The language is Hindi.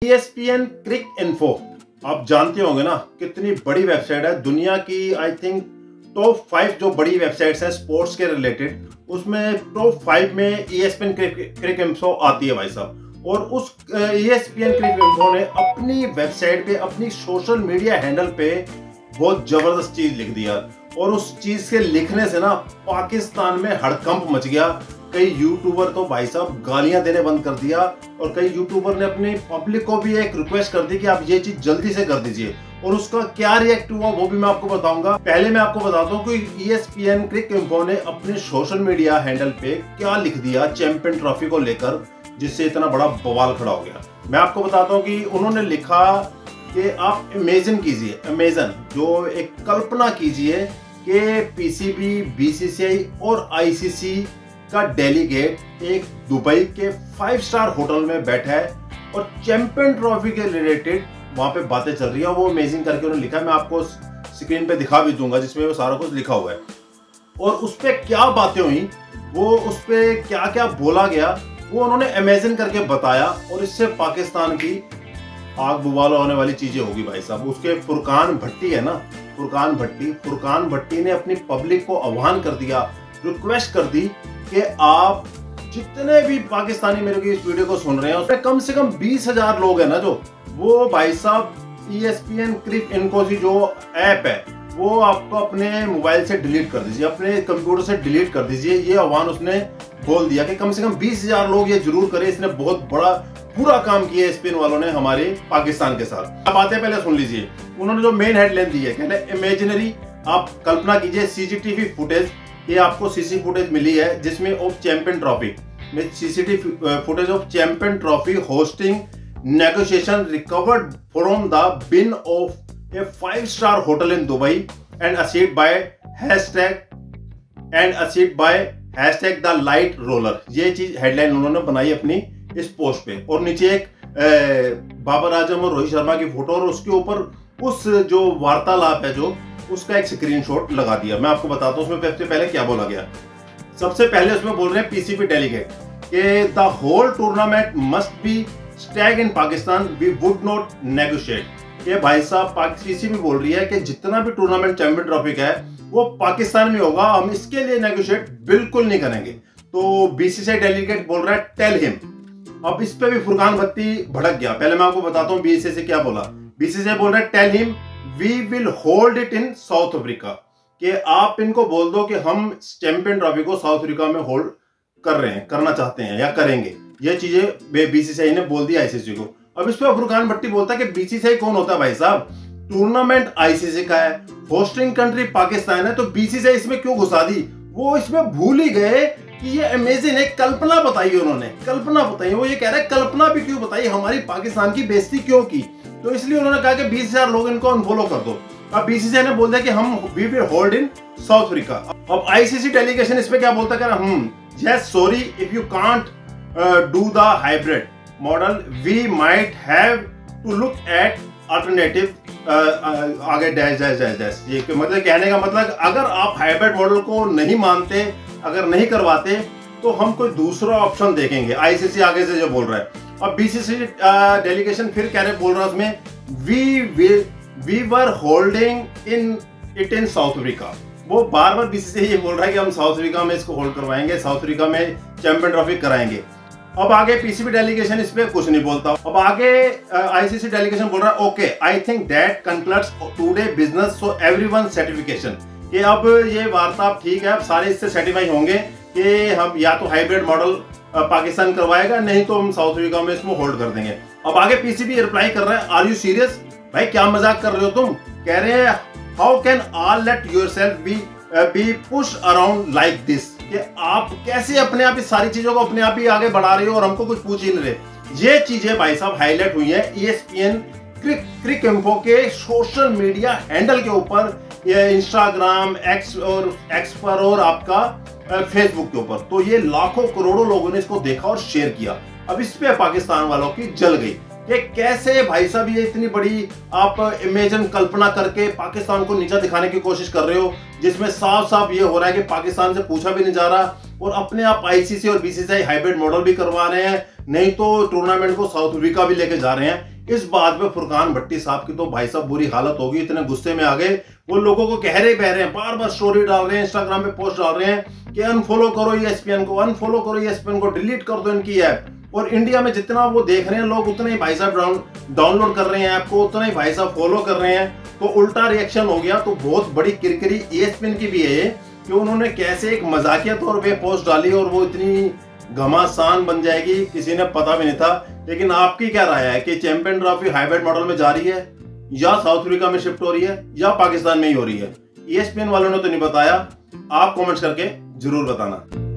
ESPN क्रिक इन्फो आप जानते होंगे ना, कितनी बड़ी वेबसाइट है। दुनिया की आई थिंक टॉप 5 जो बड़ी वेबसाइट्स हैं स्पोर्ट्स के रिलेटेड, उसमें टॉप 5 में ESPN क्रिक इन्फो आती है भाई साहब। और उस ESPN क्रिक इन्फो ने अपनी वेबसाइट पे, अपनी सोशल मीडिया हैंडल पे बहुत जबरदस्त चीज लिख दिया। और उस चीज के लिखने से ना पाकिस्तान में हड़कंप मच गया। कई यूट्यूबर तो भाई साहब गालियां देने बंद कर दिया, और कई यूट्यूबर ने अपनी पब्लिक को भी एक रिक्वेस्ट कर दी कि आप ये चीज जल्दी से कर दीजिए। और उसका क्या रिएक्ट हुआ वो भी मैं आपको बताऊंगा। पहले मैं आपको बताता हूँ कि ESPN क्रिक इन्फो ने अपने सोशल मीडिया हैंडल पे क्या लिख दिया चैंपियन ट्रॉफी को लेकर, जिससे इतना बड़ा बवाल खड़ा हो गया। मैं आपको बताता हूँ कि उन्होंने लिखा कि आप इमेजिन कीजिए, इमेजिन जो एक कल्पना कीजिए कि PCB, BCCI और ICC का डेलीगेट एक दुबई के 5 स्टार होटल में बैठा है और चैंपियन ट्रॉफी के रिलेटेड वहां पे बातें चल रही है। वो अमेजिंग करके उन्होंने लिखा है, मैं आपको स्क्रीन पे दिखा भी दूंगा जिसमें वो सारा कुछ लिखा हुआ है। और उस पे क्या बातें हुई, वो उस पे क्या क्या बोला गया, वो उन्होंने इमेजिन करके बताया। और इससे पाकिस्तान की आग बुवाल होने वाली चीजें होगी भाई साहब। उसके फुरकान भट्टी है ना, फुरकान भट्टी ने अपनी पब्लिक को आह्वान कर दिया, रिक्वेस्ट कर दी कि आप जितने भी पाकिस्तानी मेरे को इस वीडियो को सुन रहे हैं उसमें कम से कम 20,000 लोग हैं ना, जो वो भाई साहब ESPN क्रिक इन्फो की जो ऐप है वो आपको अपने मोबाइल से डिलीट कर दीजिए, अपने कंप्यूटर से डिलीट कर दीजिए। ये आह्वान उसने बोल दिया कि कम से कम 20,000 लोग ये जरूर करें। इसने बहुत बड़ा पूरा काम किया ESPN वालों ने हमारे पाकिस्तान के साथ। अब बातें पहले सुन लीजिए। उन्होंने जो मेन हेडलाइन दी है, कहते इमेजिनरी, आप कल्पना कीजिए CCTV फुटेज, ये आपको CC फुटेज मिली है जिसमें ऑफ चैंपियन ट्रॉफी में CCTV footage of champion trophy hosting negotiation recovered from the bin of a 5 star hotel in Dubai and accessed by hashtag the light roller. ये चीज हेडलाइन उन्होंने बनाई अपनी इस पोस्ट पे। और नीचे एक बाबर आजम और रोहित शर्मा की फोटो, और उसके ऊपर उस जो वार्तालाप है जो उसका एक स्क्रीनशॉट लगा दिया। मैं आपको बताता हूँ उसमें सबसे पहले क्या बोला गया। सबसे पहले उसमें बोल रहे हैं PCB डेलीगेट कि the whole tournament must be staged in Pakistan, we would not negotiate. ये भाई साहब PCB बोल रही है कि जितना भी टूर्नामेंट चैंपियन ट्रॉफी का है वो पाकिस्तान में होगा, हम इसके लिए नेगोशिएट बिल्कुल नहीं करेंगे। तो BCCI डेलीगेट बोल रहा है टेल हिम। अब इस पे भी फुरकान भट्टी भड़क गया। पहले मैं आपको बताता हूँ BCCI क्या बोला। BCCI बोल रहा है tell him we will hold it in South Africa, कि आप इनको बोल दो कि हम चैंपियन ट्रॉफी को साउथ अफ्रीका में होल्ड कर रहे हैं, करना चाहते हैं या करेंगे। ये चीजें BCCI ने बोल दिया ICC को। अब इस पर फुरकान भट्टी बोलता है कि BCCI कौन होता है भाई साहब, टूर्नामेंट ICC का है, होस्टिंग कंट्री पाकिस्तान है, तो BCCI इसमें क्यों घुसा दी। वो इसमें भूल ही गए कि ये अमेजिंग है। कल्पना बताई उन्होंने, कल्पना बताई। वो ये कह रहे हैं कल्पना भी क्यों बताई, हमारी पाकिस्तान की बेइज्जती क्यों की। तो इसलिए उन्होंने कहा कि 20,000 लोग इनको अनफॉलो कर दो। अब BCCI ने बोल दिया कि हम we will hold in South Africa. अब ICC डेलीगेशन इस पे क्या बोलता है, yes sorry if you can't do the hybrid model we might have to look at alternative आगे डैश डैश डैश डैश। ये मतलब कहने का मतलब अगर आप हाइब्रिड मॉडल को नहीं मानते, अगर नहीं करवाते तो हम कोई दूसरा ऑप्शन देखेंगे। ICC आगे से जो बोल रहा है। अब BCCI डेलीगेशन फिर कह रहे बोल रहा है उसमें we were holding in South Africa. वो बार बार BCCI ये बोल रहा है कि हम साउथ अफ्रीका में इसको होल्ड करवाएंगे, साउथ अफ्रीका में चैंपियन ट्रॉफी कराएंगे। अब आगे PCB डेलीगेशन इस पे कुछ नहीं बोलता। अब आगे ICC डेलीगेशन बोल रहा है okay I think that concludes today business so everyone certification, कि अब ये वार्ता ठीक है, अब सारे इससे सर्टिफाई होंगे कि हम या तो हाइब्रिड मॉडल पाकिस्तान करवाएगा, नहीं तो हम साउथ अफ्रीका में इसको होल्ड कर देंगे। अब आगे PCB रिप्लाई कर रहा है आर यू सीरियस, भाई क्या मजाक कर रहे हो तुम। कह रहे हैं how can all let yourself B push around like this, कि आप कैसे अपने आप इस सारी चीजों को अपने आप ही आगे बढ़ा रहे हो और हमको कुछ पूछ ही नहीं रहे। ये चीजें भाई साहब हाईलाइट हुई है ESPN क्रिक इन्फो के सोशल मीडिया हैंडल के ऊपर, इंस्टाग्राम, एक्स पर और आपका फेसबुक के ऊपर। तो ये लाखों करोड़ों लोगों ने इसको देखा और शेयर किया। अब इस पे पाकिस्तान वालों की जल गई कि कैसे भाई साहब ये इतनी बड़ी आप इमेजिन कल्पना करके पाकिस्तान को नीचा दिखाने की कोशिश कर रहे हो, जिसमें साफ साफ ये हो रहा है कि पाकिस्तान से पूछा भी नहीं जा रहा और अपने आप ICC और BCCI हाइब्रिड मॉडल भी करवा रहे हैं, नहीं तो टूर्नामेंट को साउथ अफ्रीका भी लेके जा रहे हैं। इस बात पे फुरकान भट्टी साहब की तो भाई साहब बुरी हालत होगी, इतने गुस्से में आ गए वो, लोगों को कह रहे बह रहे हैं, बार बार स्टोरी डाल रहे हैं, इंस्टाग्राम पे पोस्ट डाल रहे हैं कि अनफॉलो करो ESPN को, अनफॉलो करो ESPN को, डिलीट कर दो इनकी ऐप। और इंडिया में जितना वो देख रहे हैं लोग, उतने ही भाई साहब डाउनलोड कर रहे हैं ऐप को, उतना ही भाई साहब फॉलो कर रहे हैं। तो उल्टा रिएक्शन हो गया। तो बहुत बड़ी किरकिरी ESPN की भी है ये, कि उन्होंने कैसे एक मजाकिया तौर पे पोस्ट डाली और वो इतनी घमासान बन जाएगी किसी ने पता भी नहीं था। लेकिन आपकी क्या राय है कि चैंपियन ट्रॉफी हाइब्रिड मॉडल में जा रही है, या साउथ अफ्रीका में शिफ्ट हो रही है, या पाकिस्तान में ही हो रही है? ESPN वालों ने तो नहीं बताया। आप कमेंट्स करके जरूर बताना।